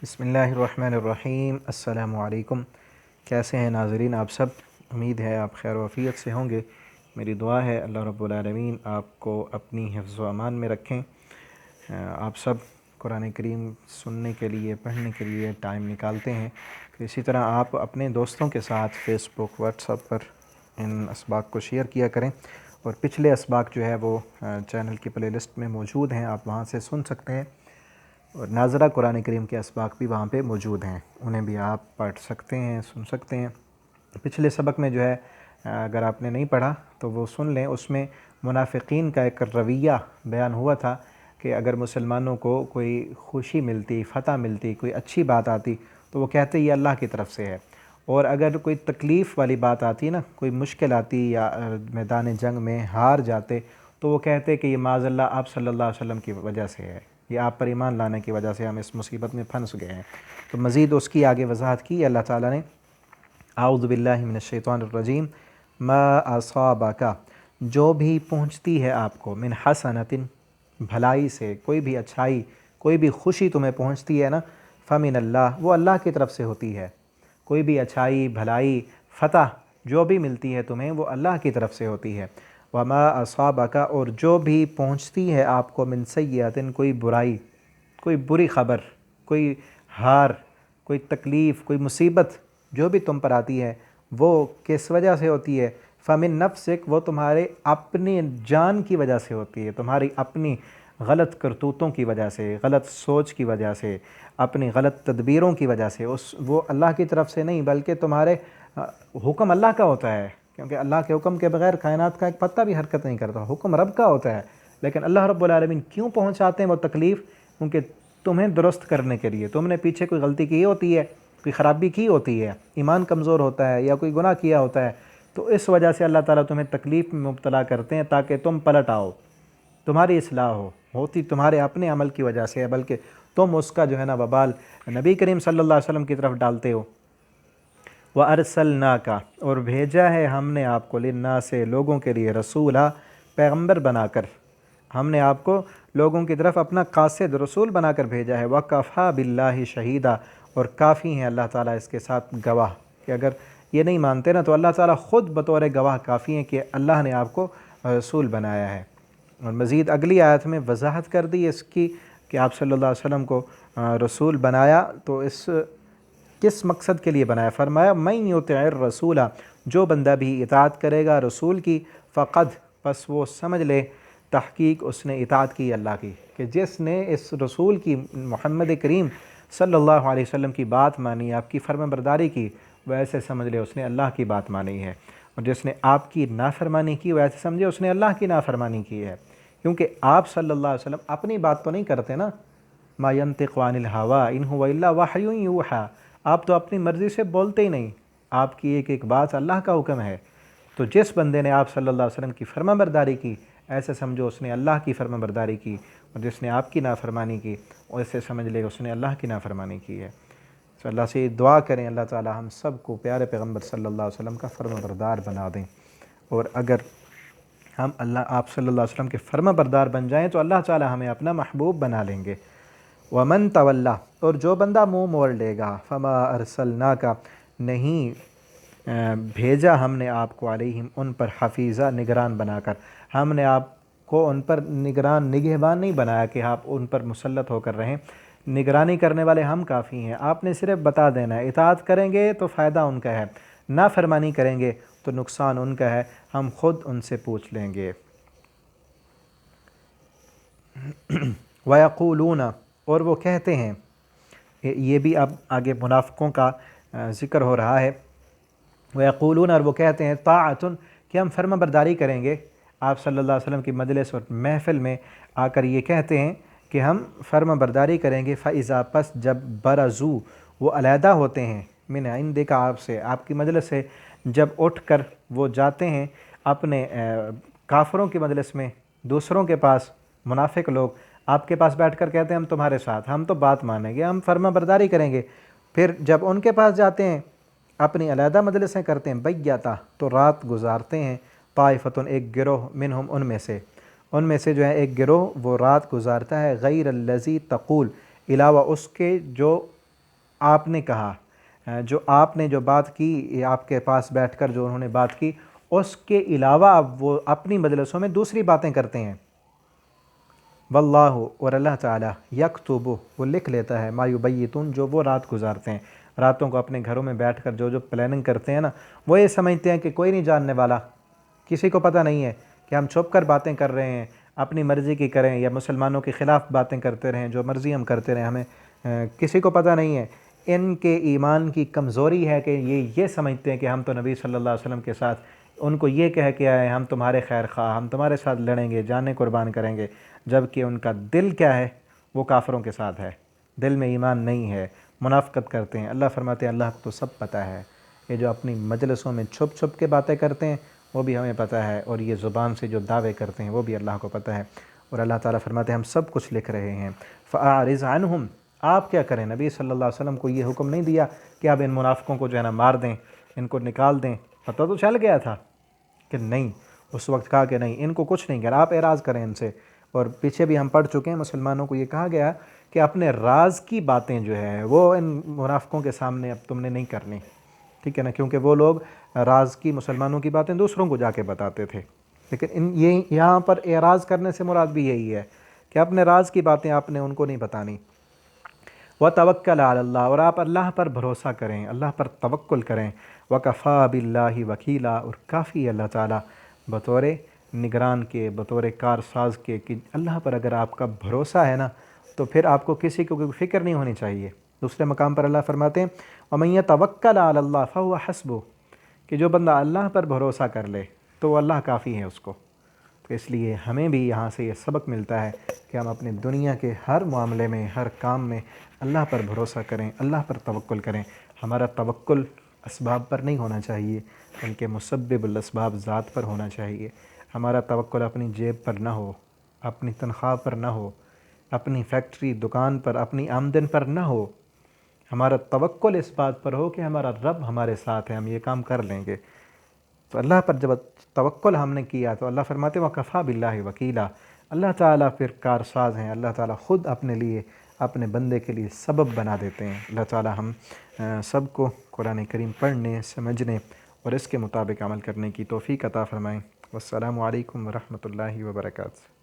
بسم اللہ الرحمن الرحیم۔ السلام علیکم۔ کیسے ہیں ناظرین آپ سب؟ امید ہے آپ خیر و عافیت سے ہوں گے۔ میری دعا ہے اللہ رب العالمین آپ کو اپنی حفظ و امان میں رکھیں۔ آپ سب قرآن کریم سننے کے لیے، پڑھنے کے لیے ٹائم نکالتے ہیں، تو اسی طرح آپ اپنے دوستوں کے ساتھ فیس بک، واٹس ایپ پر ان اسباق کو شیئر کیا کریں، اور پچھلے اسباق جو ہے وہ چینل کی پلے لسٹ میں موجود ہیں، آپ وہاں سے سن سکتے ہیں، اور ناظرہ قرآن کریم کے اسباق بھی وہاں پہ موجود ہیں، انہیں بھی آپ پڑھ سکتے ہیں، سن سکتے ہیں۔ پچھلے سبق میں جو ہے اگر آپ نے نہیں پڑھا تو وہ سن لیں، اس میں منافقین کا ایک رویہ بیان ہوا تھا کہ اگر مسلمانوں کو کوئی خوشی ملتی، فتح ملتی، کوئی اچھی بات آتی تو وہ کہتے یہ اللہ کی طرف سے ہے، اور اگر کوئی تکلیف والی بات آتی نا، کوئی مشکل آتی یا میدان جنگ میں ہار جاتے تو وہ کہتے کہ یہ معاذ اللہ آپ صلی اللہ علیہ وسلم کی وجہ سے ہے، یہ آپ پر ایمان لانے کی وجہ سے ہم اس مصیبت میں پھنس گئے ہیں۔ تو مزید اس کی آگے وضاحت کی اللہ تعالیٰ نے، اعوذ باللہ من الشیطان الرجیم، ما اصابک، جو بھی پہنچتی ہے آپ کو، من حسنۃ، بھلائی سے، کوئی بھی اچھائی، کوئی بھی خوشی تمہیں پہنچتی ہے نا، فمن اللہ، وہ اللہ کی طرف سے ہوتی ہے۔ کوئی بھی اچھائی، بھلائی، فتح جو بھی ملتی ہے تمہیں وہ اللہ کی طرف سے ہوتی ہے۔ وما اصابک، اور جو بھی پہنچتی ہے آپ کو، من سیئۃ، کوئی برائی، کوئی بری خبر، کوئی ہار، کوئی تکلیف، کوئی مصیبت جو بھی تم پر آتی ہے وہ کس وجہ سے ہوتی ہے؟ فمن نفسک، وہ تمہارے اپنی جان کی وجہ سے ہوتی ہے، تمہاری اپنی غلط کرتوتوں کی وجہ سے، غلط سوچ کی وجہ سے، اپنی غلط تدبیروں کی وجہ سے، وہ اللہ کی طرف سے نہیں بلکہ تمہارے حکم اللہ کا ہوتا ہے، کیونکہ اللہ کے حکم کے بغیر کائنات کا ایک پتہ بھی حرکت نہیں کرتا، حکم رب کا ہوتا ہے۔ لیکن اللہ رب العالمین کیوں پہنچاتے ہیں وہ تکلیف؟ کیونکہ تمہیں درست کرنے کے لیے، تم نے پیچھے کوئی غلطی کی ہوتی ہے، کوئی خرابی کی ہوتی ہے، ایمان کمزور ہوتا ہے یا کوئی گناہ کیا ہوتا ہے، تو اس وجہ سے اللہ تعالیٰ تمہیں تکلیف میں مبتلا کرتے ہیں تاکہ تم پلٹ آؤ، تمہاری اصلاح ہوتی تمہارے اپنے عمل کی وجہ سے ہے، بلکہ تم اس کا جو ہے نا وبال نبی کریم صلی اللہ علیہ وسلم کی طرف ڈالتے ہو۔ وَأَرْسَلْنَاكَ، اور بھیجا ہے ہم نے آپ کو، لِلنَّاسِ، لوگوں کے لیے، رسولہ، پیغمبر بنا کر، ہم نے آپ کو لوگوں کی طرف اپنا قاصد رسول بنا کر بھیجا ہے۔ وَكَفَى بِاللَّهِ شَهِيدًا، اور کافی ہیں اللہ تعالیٰ اس کے ساتھ گواہ، کہ اگر یہ نہیں مانتے نا تو اللہ تعالیٰ خود بطور گواہ کافی ہیں کہ اللہ نے آپ کو رسول بنایا ہے۔ اور مزید اگلی آیت میں وضاحت کر دی اس کی کہ آپ صلی اللہ علیہ وسلم کو رسول بنایا تو اس کس مقصد کے لیے بنایا؟ فرمایا مَن یُطِعِ الرَّسُولَ، جو بندہ بھی اطاعت کرے گا رسول کی، فقد، پس وہ سمجھ لے، تحقیق اس نے اطاعت کی اللہ کی، کہ جس نے اس رسول کی، محمد کریم صلی اللہ علیہ وسلم کی بات مانی، آپ کی فرمان برداری کی، ویسے سمجھ لے اس نے اللہ کی بات مانی ہے، اور جس نے آپ کی نافرمانی کی ویسے سمجھے اس نے اللہ کی نافرمانی کی ہے، کیونکہ آپ صلی اللہ علیہ وسلم اپنی بات تو نہیں کرتے نا، ما ینطق عن الہوی ان هو الا وحی یوحی، آپ تو اپنی مرضی سے بولتے ہی نہیں، آپ کی ایک ایک بات اللہ کا حکم ہے۔ تو جس بندے نے آپ صلی اللہ علیہ وسلم کی فرما برداری کی، ایسے سمجھو اس نے اللہ کی فرما برداری کی، اور جس نے آپ کی نافرمانی کی ایسے سمجھ لے اس نے اللہ کی نافرمانی کی ہے۔ تو اللہ سے دعا کریں اللہ تعالی ہم سب کو پیارے پیغمبر صلی اللہ علیہ وسلم کا فرما بردار بنا دیں، اور اگر ہم آپ صلی اللہ علیہ وسلم کے فرما بردار بن جائیں تو اللہ تعالی ہمیں اپنا محبوب بنا لیں گے۔ وَمَن تَوَلَّى، اور جو بندہ منہ موڑ لے گا، فَمَا أَرْسَلْنَاكَ، نہیں بھیجا ہم نے آپ کو، علیہم ان پر، حفیظہ، نگران بنا کر، ہم نے آپ کو ان پر نگران، نگہبان نہیں بنایا کہ آپ ان پر مسلط ہو کر رہیں، نگرانی کرنے والے ہم کافی ہیں، آپ نے صرف بتا دینا ہے، اطاعت کریں گے تو فائدہ ان کا ہے، نافرمانی کریں گے تو نقصان ان کا ہے، ہم خود ان سے پوچھ لیں گے۔ وَيَقُولُونَ، اور وہ کہتے ہیں، یہ بھی اب آگے منافقوں کا ذکر ہو رہا ہے۔ وَيَقُولُونَ، اور وہ کہتے ہیں، طاعۃ، کہ ہم فرما برداری کریں گے، آپ صلی اللہ علیہ وسلم کی مجلس اور محفل میں آ کر یہ کہتے ہیں کہ ہم فرما برداری کریں گے، فَإِذَا، پس جب، برزو، وہ علیحدہ ہوتے ہیں، من عندک، آپ سے، آپ کی مجلس سے جب اٹھ کر وہ جاتے ہیں اپنے کافروں کی مجلس میں، دوسروں کے پاس، منافق لوگ آپ کے پاس بیٹھ کر کہتے ہیں ہم تمہارے ساتھ، ہم تو بات مانیں گے، ہم فرما برداری کریں گے، پھر جب ان کے پاس جاتے ہیں اپنی علیحدہ مجلسیں کرتے ہیں، بیّتا، تو رات گزارتے ہیں، طائفتن، ایک گروہ، منہم، ان میں سے جو ہے ایک گروہ وہ رات گزارتا ہے، غیر الذی تقول، علاوہ اس کے جو آپ نے کہا، جو آپ نے جو بات کی آپ کے پاس بیٹھ کر جو انہوں نے بات کی، اس کے علاوہ اب وہ اپنی مجلسوں میں دوسری باتیں کرتے ہیں۔ واللہ، اور اللہ تعالیٰ، یکتب، وہ لکھ لیتا ہے، ما یبیتون، جو وہ رات گزارتے ہیں، راتوں کو اپنے گھروں میں بیٹھ کر جو پلاننگ کرتے ہیں نا، وہ یہ سمجھتے ہیں کہ کوئی نہیں جاننے والا، کسی کو پتہ نہیں ہے کہ ہم چھپ کر باتیں کر رہے ہیں، اپنی مرضی کی کریں یا مسلمانوں کے خلاف باتیں کرتے رہیں، جو مرضی ہم کرتے رہیں، ہمیں کسی کو پتہ نہیں ہے۔ ان کے ایمان کی کمزوری ہے کہ یہ سمجھتے ہیں کہ ہم تو نبی صلی اللہ علیہ وسلم کے ساتھ، ان کو یہ کہہ کے آئے ہم تمہارے خیر خواہ، ہم تمہارے ساتھ لڑیں گے، جانیں قربان کریں گے، جبکہ ان کا دل کیا ہے؟ وہ کافروں کے ساتھ ہے، دل میں ایمان نہیں ہے، منافقت کرتے ہیں۔ اللہ فرماتے ہیں اللہ کو تو سب پتہ ہے، یہ جو اپنی مجلسوں میں چھپ چھپ کے باتیں کرتے ہیں وہ بھی ہمیں پتہ ہے، اور یہ زبان سے جو دعوے کرتے ہیں وہ بھی اللہ کو پتہ ہے۔ اور اللہ تعالیٰ فرماتے ہیں ہم سب کچھ لکھ رہے ہیں۔ فَأَعْرِضْ عَنْهُمْ، آپ کیا کریں؟ نبی صلی اللہ علیہ وسلم کو یہ حکم نہیں دیا کہ آپ ان منافقوں کو جو ہے نا مار دیں، ان کو نکال دیں، پتہ تو چل گیا تھا کہ نہیں، اس وقت کہا کہ نہیں، ان کو کچھ نہیں کہنا، آپ اعراض کریں ان سے۔ اور پیچھے بھی ہم پڑھ چکے ہیں، مسلمانوں کو یہ کہا گیا کہ اپنے راز کی باتیں جو ہے وہ ان منافقوں کے سامنے اب تم نے نہیں کرنی، ٹھیک ہے نا، کیونکہ وہ لوگ راز کی مسلمانوں کی باتیں دوسروں کو جا کے بتاتے تھے، لیکن یہ یہاں پر اعراض کرنے سے مراد بھی یہی ہے کہ اپنے راز کی باتیں آپ نے ان کو نہیں بتانی۔ وَتَوَكَّلْ عَلَى اللّہ، اور آپ اللہ پر بھروسہ کریں، اللہ پر توکل کریں۔ وَكَفَى بِاللّہ وکیلا، اور کافی اللہ تعالیٰ بطور نگران کے، بطور کار ساز کے، کہ اللہ پر اگر آپ کا بھروسہ ہے نا تو پھر آپ کو کسی کو کوئی فکر نہیں ہونی چاہیے۔ دوسرے مقام پر اللہ فرماتے ہیں وَمَن يَتَوَكَّلْ عَلَى اللّہ فَهُوَ حَسْبُهُ، کہ جو بندہ اللہ پر بھروسہ کر لے تو وہ اللہ کافی ہے اس کو۔ تو اس لیے ہمیں بھی یہاں سے یہ سبق ملتا ہے کہ ہم اپنی دنیا کے ہر معاملے میں، ہر کام میں اللہ پر بھروسہ کریں، اللہ پر توکل کریں۔ ہمارا توکل اسباب پر نہیں ہونا چاہیے بلکہ مسبب الاسباب ذات پر ہونا چاہیے۔ ہمارا توکل اپنی جیب پر نہ ہو، اپنی تنخواہ پر نہ ہو، اپنی فیکٹری دکان پر، اپنی آمدن پر نہ ہو۔ ہمارا توکل اس بات پر ہو کہ ہمارا رب ہمارے ساتھ ہے، ہم یہ کام کر لیں گے۔ تو اللہ پر جب توکل ہم نے کیا تو اللہ فرماتے ہیں وَكَفَى بِاللّہ وکیلا، اللہ تعالیٰ پھر کارساز ہیں، اللہ تعالیٰ خود اپنے لیے، اپنے بندے کے لیے سبب بنا دیتے ہیں۔ اللہ تعالیٰ ہم سب کو قرآن کریم پڑھنے، سمجھنے اور اس کے مطابق عمل کرنے کی توفیق عطا فرمائیں۔ والسلام علیکم ورحمۃ اللہ وبرکاتہ۔